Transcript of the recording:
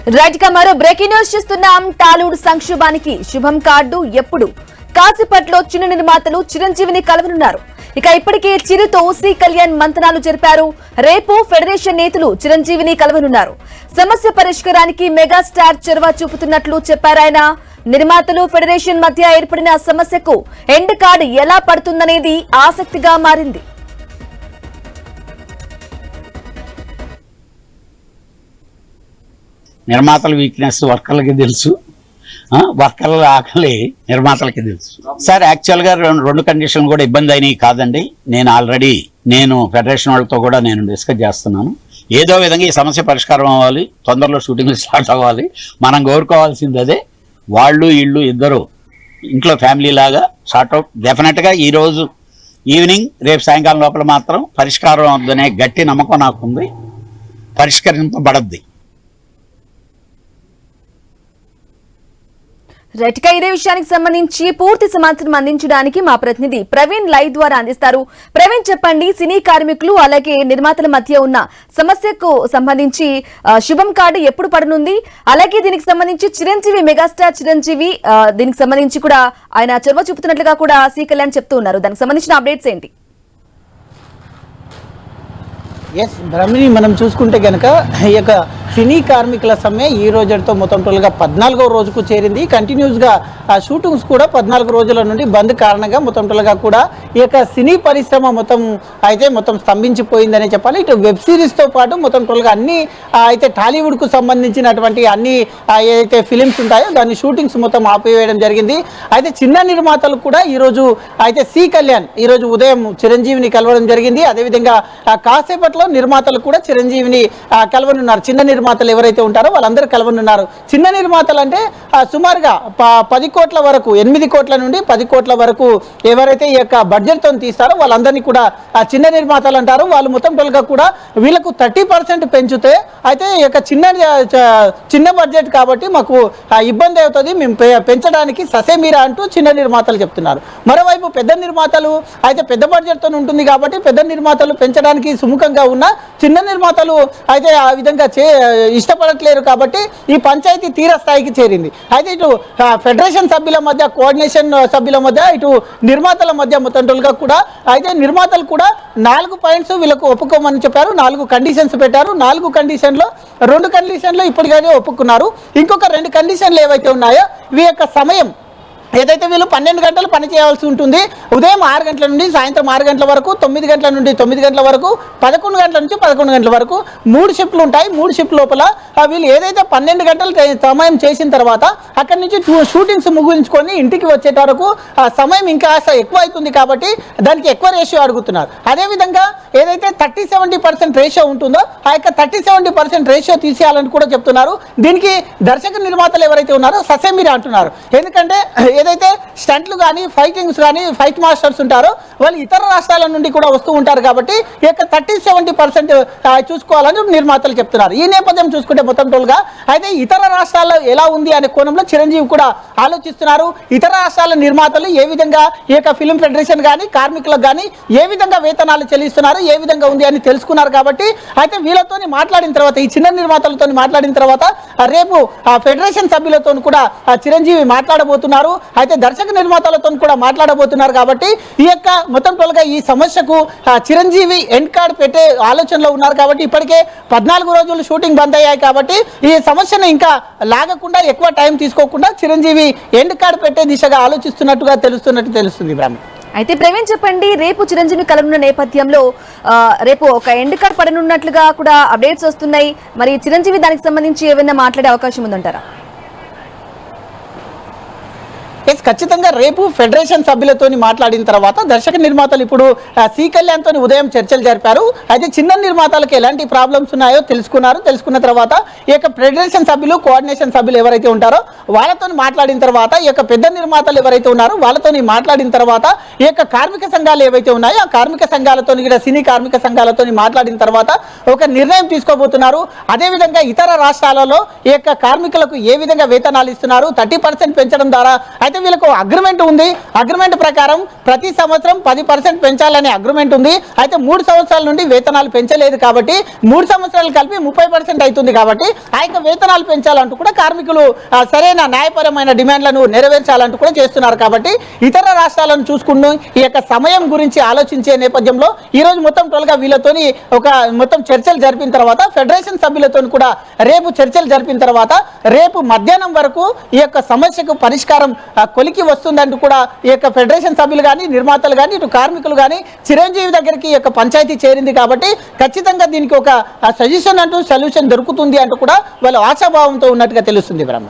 Right గా మరో breaking news చూస్తున్నాం. టాలీవుడ్ సంక్షోభానికి శుభం కార్డు ఎప్పుడు? కాసేపట్లో చిన్న నిర్మాతలు చిరంజీవిని కలవనున్నారు. ఇక ఇప్పటికే చిరుతో సి కళ్యాణ్ మంతనాలు జరిపారు. రేపు ఫెడరేషన్ నేతలు చిరంజీవిని కలవనున్నారు. సమస్య పరిష్కారానికి మెగాస్టార్ చొరవ చూపుతున్నట్లు చెప్పారాయన. నిర్మాతలు ఫెడరేషన్ మధ్య ఏర్పడిన సమస్యకు ఎండ్ కార్డు ఎలా పడుతుందనేది ఆసక్తిగా మారింది. నిర్మాతల వీక్నెస్ వర్కర్లకి తెలుసు, వర్కర్ల ఆకలి నిర్మాతలకి తెలుసు. సార్ యాక్చువల్గా రెండు కండిషన్లు కూడా ఇబ్బంది అయినాయి కాదండి. నేను ఫెడరేషన్ వాళ్ళతో కూడా నేను డిస్కస్ చేస్తున్నాను. ఏదో విధంగా ఈ సమస్య పరిష్కారం అవ్వాలి, తొందరలో షూటింగ్ స్టార్ట్ అవ్వాలి. మనం కోరుకోవాల్సింది అదే. వాళ్ళు వీళ్ళు ఇద్దరు ఇంట్లో ఫ్యామిలీ లాగా షార్ట్ అవుట్ డెఫినెట్గా ఈరోజు ఈవినింగ్ రేపు సాయంకాలం లోపల మాత్రం పరిష్కారం అవుతుందనే గట్టి నమ్మకం నాకుంది. పరిష్కరింపబడద్ది. రైట్ గా ఇదే విషయానికి సంబంధించి పూర్తి సమాచారం అందించడానికి మా ప్రతినిధి ప్రవీణ్ లైవ్ ద్వారా అందిస్తారు. ప్రవీణ్, చెప్పండి, సినీ కార్మికులు అలాగే నిర్మాతల మధ్య ఉన్న సమస్యకు సంబంధించి శుభం కార్డు ఎప్పుడు పడనుంది? అలాగే దీనికి సంబంధించి చిరంజీవి, మెగాస్టార్ చిరంజీవి దీనికి సంబంధించి కూడా ఆయన చొరవ చూపుతున్నట్లుగా కూడా సి కళ్యాణ్ చెప్తూ ఉన్నారు. దానికి సంబంధించిన అప్డేట్స్ ఏంటి? ఎస్ బ్రహ్మిణి, మనం చూసుకుంటే కనుక ఈ యొక్క సినీ కార్మికుల సమ్మె ఈ రోజుతో మొత్తం టోల్గా 14వ రోజుకు చేరింది. కంటిన్యూస్గా ఆ షూటింగ్స్ కూడా 14 రోజుల నుండి బంద్ కారణంగా మొత్తం టోల్గా కూడా ఈ యొక్క సినీ పరిశ్రమ మొత్తం స్తంభించిపోయిందనే చెప్పాలి. ఇటు వెబ్ సిరీస్తో పాటు మొత్తం టోల్గా అన్ని అయితే టాలీవుడ్కు సంబంధించినటువంటి అన్ని ఏదైతే ఫిలిమ్స్ ఉంటాయో దాని షూటింగ్స్ మొత్తం ఆపివేయడం జరిగింది. అయితే చిన్న నిర్మాతలు కూడా ఈరోజు అయితే సి కళ్యాణ్ ఈరోజు ఉదయం చిరంజీవిని కలవడం జరిగింది. అదేవిధంగా కాసేపట్లో నిర్మాతలు కూడా చిరంజీవిని కలవనున్నారు. చిన్న నిర్మాతలు ఎవరైతే ఉంటారో వాళ్ళందరూ కలవనున్నారు. చిన్న నిర్మాతలు అంటే సుమారుగా 10 కోట్ల వరకు, 8 కోట్ల నుండి 10 కోట్ల వరకు ఎవరైతే ఈ యొక్క బడ్జెట్తో తీస్తారో వాళ్ళందరినీ కూడా చిన్న నిర్మాతలు అంటారు. వాళ్ళు మొత్తం టోల్గా కూడా వీళ్ళకు 30% పెంచితే అయితే ఈ యొక్క చిన్న బడ్జెట్ కాబట్టి మాకు ఇబ్బంది అవుతుంది, మేము పెంచడానికి ససేమీరా అంటూ చిన్న నిర్మాతలు చెప్తున్నారు. మరోవైపు పెద్ద నిర్మాతలు అయితే పెద్ద బడ్జెట్తో ఉంటుంది కాబట్టి పెద్ద నిర్మాతలు పెంచడానికి సుముఖంగా ఉన్న చిన్న నిర్మాతలు అయితే ఆ విధంగా ఇష్టపడట్లేరు కాబట్టి ఈ పంచాయతీ తీర స్థాయికి చేరింది. అయితే ఇటు ఫెడరేషన్ సభ్యుల మధ్య, కోఆర్డినేషన్ సభ్యుల మధ్య, ఇటు నిర్మాతల మధ్య మొత్తంగా కూడా అయితే నిర్మాతలు కూడా 4 పాయింట్స్ వీళ్ళకు ఒప్పుకోమని చెప్పారు. 4 కండిషన్స్ పెట్టారు. 4 కండిషన్లో 2 కండిషన్లు ఇప్పటికైతే ఒప్పుకున్నారు. ఇంకొక 2 కండిషన్లు ఏవైతే ఉన్నాయో ఈ యొక్క సమయం ఏదైతే వీళ్ళు 12 గంటలు పని చేయాల్సి ఉంటుంది. ఉదయం 6 గంటల నుండి సాయంత్రం 6 గంటల వరకు, 9 గంటల నుండి 9 గంటల వరకు, 11 గంటల నుంచి 11 గంటల వరకు 3 షిఫ్ట్లు ఉంటాయి. 3 షిఫ్ట్ లోపల వీళ్ళు ఏదైతే 12 గంటలు సమయం చేసిన తర్వాత అక్కడి నుంచి షూటింగ్స్ ముగించుకొని ఇంటికి వచ్చే వరకు సమయం ఇంకా ఎక్కువ అవుతుంది కాబట్టి దానికి ఎక్కువ రేషియో అడుగుతున్నారు. అదేవిధంగా ఏదైతే 30-70% రేషియో ఉంటుందో ఆ యొక్క 30-70% రేషియో తీసేయాలని కూడా చెప్తున్నారు. దీనికి దర్శక నిర్మాతలు ఎవరైతే ఉన్నారో ససేమిరా అంటున్నారు. ఎందుకంటే ఏదైతే స్టంట్లు కానీ ఫైటింగ్స్ కానీ ఫైట్ మాస్టర్స్ ఉంటారో వాళ్ళు ఇతర రాష్ట్రాల నుండి కూడా వస్తూ ఉంటారు కాబట్టి ఈ యొక్క 30-70% చూసుకోవాలని నిర్మాతలు చెప్తున్నారు. ఈ నేపథ్యం చూసుకుంటే మొత్తం టోల్గా అయితే ఇతర రాష్ట్రాల్లో ఎలా ఉంది అనే కోణంలో చిరంజీవి కూడా ఆలోచిస్తున్నారు. ఇతర రాష్ట్రాల నిర్మాతలు ఏ విధంగా ఈ యొక్క ఫిల్మ్ ఫెడరేషన్ కానీ కార్మికులకు కానీ ఏ విధంగా వేతనాలు చెల్లిస్తున్నారు, ఏ విధంగా ఉంది అని తెలుసుకున్నారు. కాబట్టి అయితే వీళ్ళతో మాట్లాడిన తర్వాత, ఈ చిన్న నిర్మాతలతో మాట్లాడిన తర్వాత రేపు ఫెడరేషన్ సభ్యులతో కూడా చిరంజీవి మాట్లాడబోతున్నారు. అయితే దర్శక నిర్మాతలతో కూడా మాట్లాడబోతున్నారు. కాబట్టి ఈ యొక్క మొత్తం టోల్గా ఈ సమస్యకు చిరంజీవి ఎండ్ కార్డ్ పెట్టే ఆలోచనలో ఉన్నారు. కాబట్టి ఇప్పటికే 14 రోజులు షూటింగ్ బంద్ అయ్యాయి. కాబట్టి ఈ సమస్యను ఇంకా లాగకుండా, ఎక్కువ టైం తీసుకోకుండా చిరంజీవి ఎండ్ కార్డ్ పెట్టే దిశగా ఆలోచిస్తున్నట్టుగా తెలుస్తుంది. బ్రాహ్మణ్, అయితే ప్రవీణ్, చెప్పండి, రేపు చిరంజీవి కలవనున్న నేపథ్యంలో రేపు ఒక ఎండ్ కార్డ్ పడనున్నట్లుగా కూడా అప్డేట్స్ వస్తున్నాయి. మరి చిరంజీవి దానికి సంబంధించి ఏమైనా మాట్లాడే అవకాశం ఉందంటారా? ఖచ్చితంగా రేపు ఫెడరేషన్ సభ్యులతో మాట్లాడిన తర్వాత దర్శక నిర్మాతలు ఇప్పుడు సి కళ్యాణ్తో ఉదయం చర్చలు జరిపారు. అయితే చిన్న నిర్మాతలకు ఎలాంటి ప్రాబ్లమ్స్ ఉన్నాయో తెలుసుకున్న తర్వాత ఈ యొక్క ఫెడరేషన్ సభ్యులు, కోఆర్డినేషన్ సభ్యులు ఎవరైతే ఉంటారో వాళ్ళతో మాట్లాడిన తర్వాత ఈ యొక్క పెద్ద నిర్మాతలు ఎవరైతే ఉన్నారో వాళ్ళతో మాట్లాడిన తర్వాత ఈ యొక్క కార్మిక సంఘాలు ఏవైతే ఉన్నాయో ఆ కార్మిక సంఘాలతో కూడా సినీ కార్మిక సంఘాలతో మాట్లాడిన తర్వాత ఒక నిర్ణయం తీసుకోబోతున్నారు. అదేవిధంగా ఇతర రాష్ట్రాలలో ఈ యొక్క కార్మికులకు ఏ విధంగా వేతనాలు ఇస్తున్నారు, 30% పెంచడం ద్వారా అయితే వీళ్ళకు అగ్రిమెంట్ ఉంది. అగ్రిమెంట్ ప్రకారం ప్రతి సంవత్సరం 10% పెంచాలనే అగ్రిమెంట్ ఉంది. అయితే 3 సంవత్సరాల నుండి వేతనాలు పెంచలేదు కాబట్టి 3 సంవత్సరాలు కలిపి 30% అవుతుంది కాబట్టి ఆ యొక్క వేతనాలు పెంచాలంటూ కూడా కార్మికులు సరైన న్యాయపరమైన డిమాండ్లను నెరవేర్చాలంటూ కూడా చేస్తున్నారు. కాబట్టి ఇతర రాష్ట్రాలను చూసుకుంటూ ఈ యొక్క సమయం గురించి ఆలోచించే నేపథ్యంలో ఈ రోజు మొత్తం టోల్గా వీళ్ళతోని ఒక మొత్తం చర్చలు జరిపిన తర్వాత ఫెడరేషన్ సభ్యులతో కూడా రేపు చర్చలు జరిపిన తర్వాత రేపు మధ్యాహ్నం వరకు ఈ యొక్క సమస్యకు పరిష్కారం కొలికి వస్తుందంటూ కూడా ఈ యొక్క ఫెడరేషన్ సభ్యులు కానీ నిర్మాతలు కానీ ఇటు కార్మికులు కానీ చిరంజీవి దగ్గరికి ఈ యొక్క పంచాయతీ చేరింది కాబట్టి ఖచ్చితంగా దీనికి ఒక సజెషన్ అంటూ సొల్యూషన్ దొరుకుతుంది అంటూ కూడా వాళ్ళు ఆశాభావంతో ఉన్నట్టుగా తెలుస్తుంది. బ్రహ్మ